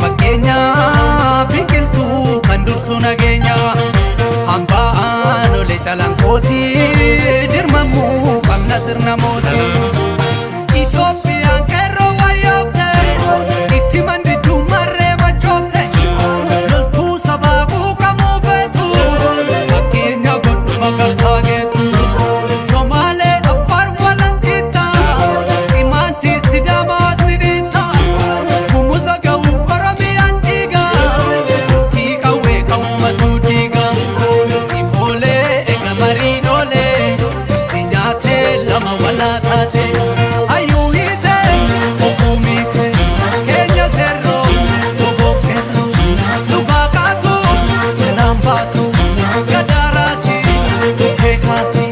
fakkeenya biqiltuu kan dursu nageenya hambaan ole calankooti dirmamuu qabna sirna mootii Itoophiyaan qeerroo wayyoofte itti mandidduu marree machoofte loltuu sabaa quuqamuu feetu fakkeenya godhu magarsaa geetu Somaalee Affaar Walanqitta Imaantii Sidaamaa Sidiitta Gumuza ga'uu Oromiyaan dhiiga murtii qawwee kan uummatuu dhiiga Sifoolee ega mariin oolee si nyaatee lama walaa taate hayyuu hiite obuu miite keenya seerroo oboof keerroo dhugaa kaatu jalaan baatu gadaa raasii bukkee kaasii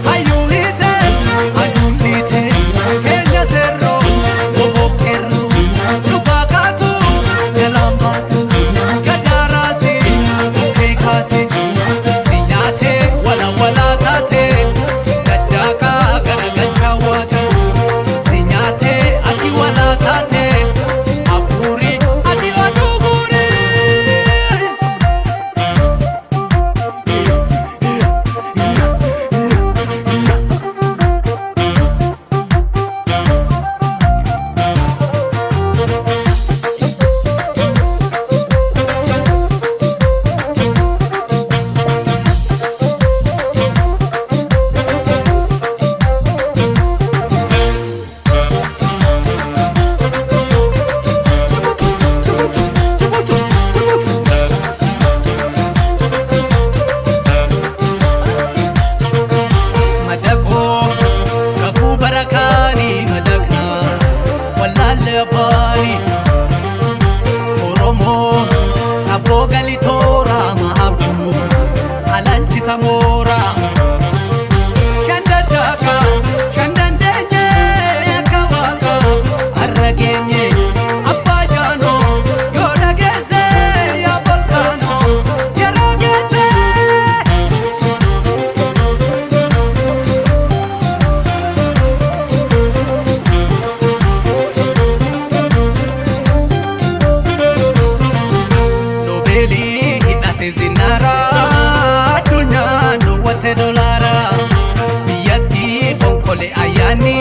hayyuu hiite aduun dhiite keenya seerroo oboof keerroo dhugaa kaatu jalaan baatu gadaa raasii bukkee kaasii si nyaatee walaa taate gaddaakaa garagalchaa waaqa si nyaatee ati walaa taate hafuurii ati oduu guuree. Madaqoo kakuu barakaanii madaqnaa wallaalle afaanii Oromoo aboo gali tooraa mahabduu alalchi tamooraa shan dandeenye akka waaqa har'a geenye abbaa jaanoo yoo dhageesse yaa volkaanoo yeroo geesse. Nobeelii hidhate zinnaara addunyaan dhowwatte dolaara biyyattii fonqole ayyaanni